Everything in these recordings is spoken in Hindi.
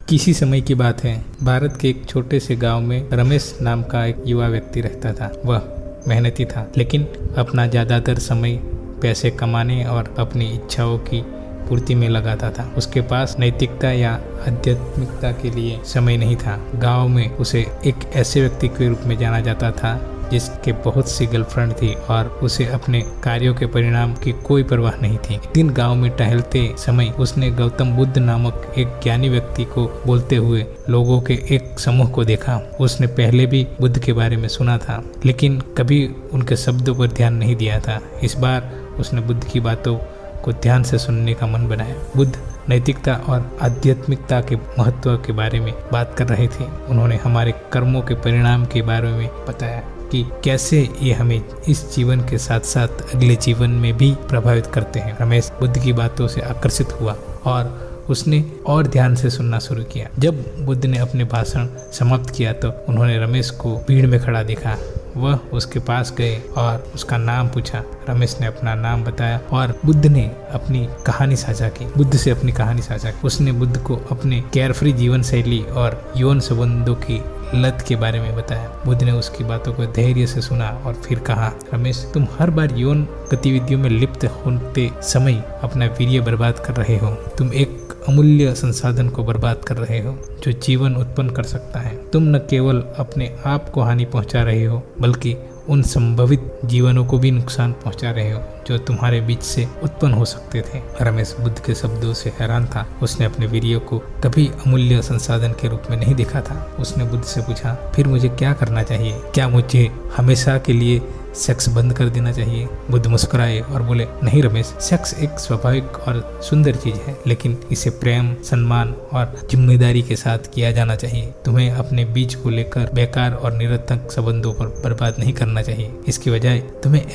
किसी समय की बात है, भारत के एक छोटे से गांव में रमेश नाम का एक युवा व्यक्ति रहता था। वह मेहनती था, लेकिन अपना ज़्यादातर समय पैसे कमाने और अपनी इच्छाओं की पूर्ति में लगाता था। उसके पास नैतिकता या आध्यात्मिकता के लिए समय नहीं था। गांव में उसे एक ऐसे व्यक्ति के रूप में जाना जाता था जिसके बहुत सी गर्लफ्रेंड थी और उसे अपने कार्यों के परिणाम की कोई परवाह नहीं थी। एक दिन गांव में टहलते समय उसने गौतम बुद्ध नामक एक ज्ञानी व्यक्ति को बोलते हुए लोगों के एक समूह को देखा। उसने पहले भी बुद्ध के बारे में सुना था, लेकिन कभी उनके शब्दों पर ध्यान नहीं दिया था। इस बार उसने बुद्ध की बातों को ध्यान से सुनने का मन बनाया। बुद्ध नैतिकता और आध्यात्मिकता के महत्व के बारे में बात कर रहे थे। उन्होंने हमारे कर्मों के परिणाम के बारे में बताया कि कैसे ये हमें इस जीवन के साथ साथ अगले जीवन में भी प्रभावित करते हैं। रमेश बुद्ध की बातों से आकर्षित हुआ और उसने और ध्यान से सुनना शुरू किया। जब बुद्ध ने अपने भाषण समाप्त किया तो उन्होंने रमेश को भीड़ में खड़ा देखा। वह उसके पास गए और उसका नाम पूछा। रमेश ने अपना नाम बताया और बुद्ध से अपनी कहानी साझा की। उसने बुद्ध को अपने केयरफ्री जीवन शैली और यौन संबंधों की लत के बारे में बताया। बुद्ध ने उसकी बातों को धैर्य से सुना और फिर कहा, रमेश, तुम हर बार यौन गतिविधियों में लिप्त होते समय अपना वीर्य बर्बाद कर रहे हो। तुम एक अमूल्य संसाधन को बर्बाद कर रहे हो जो जीवन उत्पन्न कर सकता है। तुम न केवल अपने आप को हानि पहुंचा रहे हो, बल्कि उन संभवित जीवनों को भी नुकसान पहुंचा रहे हो जो तुम्हारे बीच से उत्पन्न हो सकते थे। रमेश बुद्ध के शब्दों से हैरान था। उसने अपने वीर्य को कभी अमूल्य संसाधन के रूप में नहीं देखा था। उसने बुद्ध से पूछा, फिर मुझे क्या करना चाहिए? क्या मुझे हमेशा के लिए सेक्स बंद कर देना चाहिए? बुद्ध मुस्कुराए और बोले, नहीं रमेश, सेक्स एक स्वाभाविक और सुंदर चीज है, लेकिन इसे प्रेम, सम्मान और जिम्मेदारी के साथ किया जाना चाहिए। तुम्हें अपने बीच को लेकर बेकार और निरर्थक संबंधों पर बर्बाद नहीं करना चाहिए। इसकी बजाय तुम्हें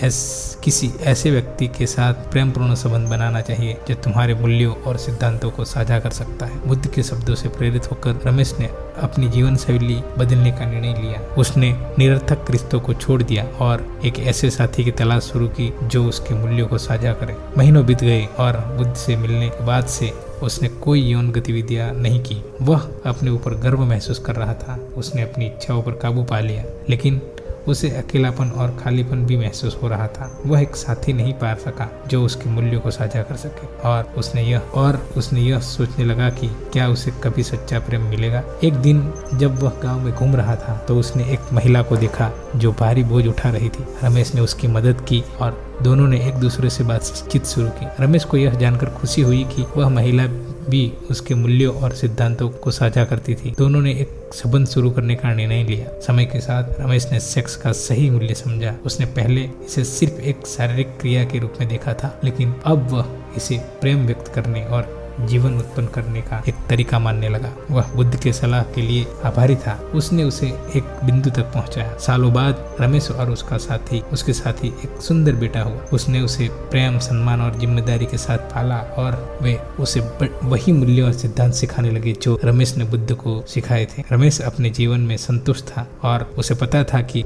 किसी ऐसे व्यक्ति के साथ प्रेमपूर्ण संबंध बनाना चाहिए जो तुम्हारे मूल्यों और सिद्धांतों को साझा कर सकता है। बुद्ध के शब्दों से प्रेरित होकर रमेश ने अपनी जीवन शैली बदलने का निर्णय लिया। उसने निरर्थक रिश्तों को छोड़ दिया और एक ऐसे साथी की तलाश शुरू की जो उसके मूल्यों को साझा करे। महीनों बीत गए और बुद्ध से मिलने के बाद से उसने कोई यौन गतिविधियां नहीं की। वह अपने ऊपर गर्व महसूस कर रहा था। उसने अपनी इच्छाओं पर काबू पा लिया, लेकिन उसे अकेलापन और खालीपन भी महसूस हो रहा था। वह एक साथी नहीं पा सका जो उसके मूल्यों को साझा कर सके और उसने यह सोचने लगा कि क्या उसे कभी सच्चा प्रेम मिलेगा। एक दिन जब वह गांव में घूम रहा था तो उसने एक महिला को देखा जो भारी बोझ उठा रही थी। रमेश ने उसकी मदद की और दोनों ने एक दूसरे से बातचीत शुरू की। रमेश को यह जानकर खुशी हुई कि वह महिला भी उसके मूल्यों और सिद्धांतों को साझा करती थी। दोनों ने एक संबंध शुरू करने का निर्णय लिया। समय के साथ रमेश ने सेक्स का सही मूल्य समझा। उसने पहले इसे सिर्फ एक शारीरिक क्रिया के रूप में देखा था, लेकिन अब वह इसे प्रेम व्यक्त करने और जीवन उत्पन्न करने का एक तरीका मानने लगा। वह बुद्ध के सलाह के लिए आभारी था। उसने उसे एक बिंदु तक पहुंचाया। सालों बाद रमेश और उसके साथी एक सुंदर बेटा हुआ। उसने उसे प्रेम, सम्मान और जिम्मेदारी के साथ पाला और वे उसे वही मूल्य और सिद्धांत सिखाने लगे जो रमेश ने बुद्ध को सिखाए थे। रमेश अपने जीवन में संतुष्ट था और उसे पता था कि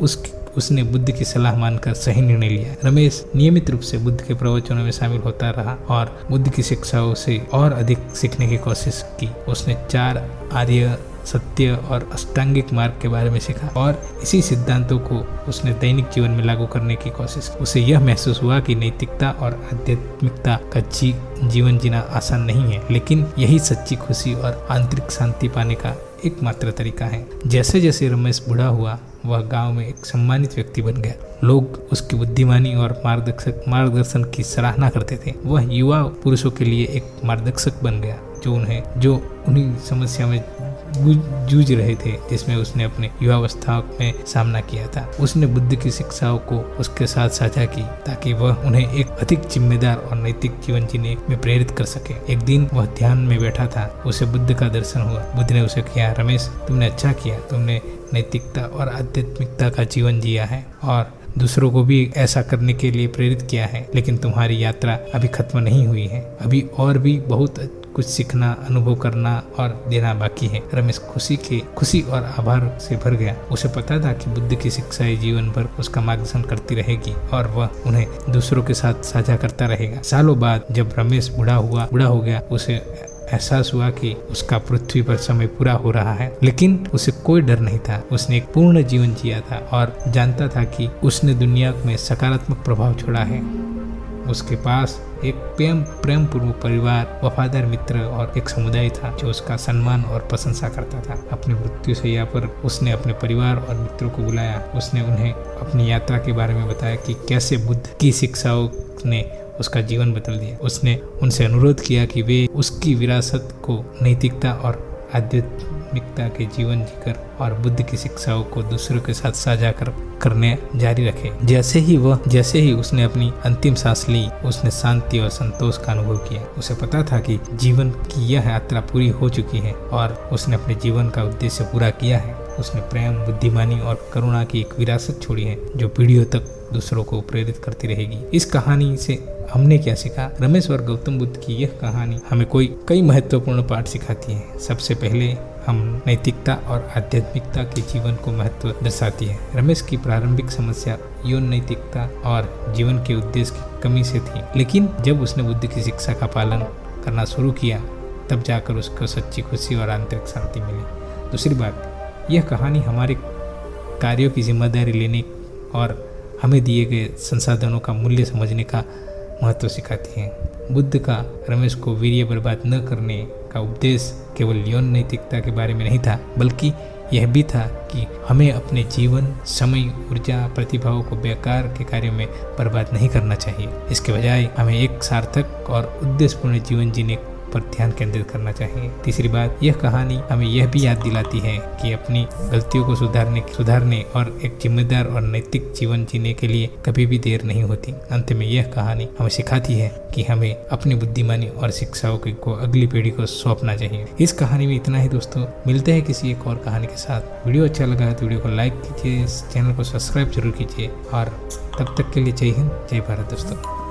उसने बुद्ध की सलाह मानकर सही निर्णय लिया। रमेश नियमित रूप से बुद्ध के प्रवचनों में शामिल होता रहा और बुद्ध की शिक्षाओं से और अधिक सीखने की कोशिश की। उसने 4 आर्य सत्य और अष्टांगिक मार्ग के बारे में सीखा और इसी सिद्धांतों को उसने दैनिक जीवन में लागू करने की कोशिश की। उसे यह महसूस हुआ कि नैतिकता और आध्यात्मिकता का जीवन जीना आसान नहीं है, लेकिन यही सच्ची खुशी और आंतरिक शांति पाने का एकमात्र तरीका है। जैसे जैसे रमेश बूढ़ा हुआ, वह गांव में एक सम्मानित व्यक्ति बन गया। लोग उसकी बुद्धिमानी और मार्गदर्शन की सराहना करते थे। वह युवा पुरुषों के लिए एक मार्गदर्शक बन गया जो उन्हीं समस्या में जूझ रहे थे जिसमें उसने अपने युवावस्था में सामना किया था। उसने बुद्ध की शिक्षाओं को उसके साथ साझा की ताकि वह उन्हें एक अधिक जिम्मेदार और नैतिक जीवन जीने में प्रेरित कर सके। एक दिन वह ध्यान में बैठा था। उसे बुद्ध का दर्शन हुआ। बुद्ध ने उसे कहा, रमेश, तुमने अच्छा किया। तुमने नैतिकता और आध्यात्मिकता का जीवन जिया है और दूसरों को भी ऐसा करने के लिए प्रेरित किया है, लेकिन तुम्हारी यात्रा अभी खत्म नहीं हुई है। अभी और भी बहुत कुछ सीखना, अनुभव करना और देना बाकी है। रमेश खुशी और आभार से भर गया। उसे पता था कि बुद्ध की शिक्षाएं जीवन भर उसका मार्गदर्शन करती रहेगी और वह उन्हें दूसरों के साथ साझा करता रहेगा। सालों बाद जब रमेश बूढ़ा हो गया, उसे एहसास हुआ कि उसका पृथ्वी पर समय पूरा हो रहा है, लेकिन उसे कोई डर नहीं था। उसने एक पूर्ण जीवन जिया था और जानता था कि उसने दुनिया में सकारात्मक प्रभाव छोड़ा है। उसके पास एक प्रेमपूर्ण परिवार, वफादार मित्र और एक समुदाय था जो उसका सम्मान और प्रशंसा करता था। अपनी मृत्यु शैया पर उसने अपने परिवार और मित्रों को बुलाया। उसने उन्हें अपनी यात्रा के बारे में बताया कि कैसे बुद्ध की शिक्षाओं ने उसका जीवन बदल दिया। उसने उनसे अनुरोध किया कि वे उसकी विरासत को नैतिकता और आध्यात्मिकता के जीवन जीकर और बुद्ध की शिक्षाओं को दूसरों के साथ साझा करने जारी रखे। जैसे ही उसने अपनी अंतिम सांस ली, उसने शांति और संतोष का अनुभव किया। उसे पता था कि जीवन की यह यात्रा पूरी हो चुकी है और उसने अपने जीवन का उद्देश्य पूरा किया है। उसने प्रेम, बुद्धिमानी और करुणा की एक विरासत छोड़ी है जो पीढ़ियों तक दूसरों को प्रेरित करती रहेगी। इस कहानी से हमने क्या सीखा? रमेश और गौतम बुद्ध की यह कहानी हमें कई महत्वपूर्ण पाठ सिखाती है। सबसे पहले हम नैतिकता और आध्यात्मिकता के जीवन को महत्व दर्शाती है। रमेश की प्रारंभिक समस्या यौन नैतिकता और जीवन के उद्देश्य की कमी से थी, लेकिन जब उसने बुद्ध की शिक्षा का पालन करना शुरू किया तब जाकर उसको सच्ची खुशी और आंतरिक शांति मिली। दूसरी बात, यह कहानी हमारे कार्यों की जिम्मेदारी लेने और हमें दिए गए संसाधनों का मूल्य समझने का महत्व सिखाती है। बुद्ध का रमेश को वीर्य बर्बाद न करने का उपदेश केवल यौन नैतिकता के बारे में नहीं था, बल्कि यह भी था कि हमें अपने जीवन, समय, ऊर्जा, प्रतिभाओं को बेकार के कार्यों में बर्बाद नहीं करना चाहिए। इसके बजाय हमें एक सार्थक और उद्देश्यपूर्ण जीवन जीने पर ध्यान केंद्रित करना चाहिए। तीसरी बात, यह कहानी हमें यह भी याद दिलाती है कि अपनी गलतियों को सुधारने और एक जिम्मेदार और नैतिक जीवन जीने के लिए कभी भी देर नहीं होती। अंत में यह कहानी हमें सिखाती है कि हमें अपनी बुद्धिमानी और शिक्षाओं को अगली पीढ़ी को सौंपना चाहिए। इस कहानी में इतना ही दोस्तों। मिलते हैं किसी एक और कहानी के साथ। वीडियो अच्छा लगा है तो वीडियो को लाइक कीजिए, इस चैनल को सब्सक्राइब जरूर कीजिए और तब तक के लिए जय हिंद, जय भारत दोस्तों।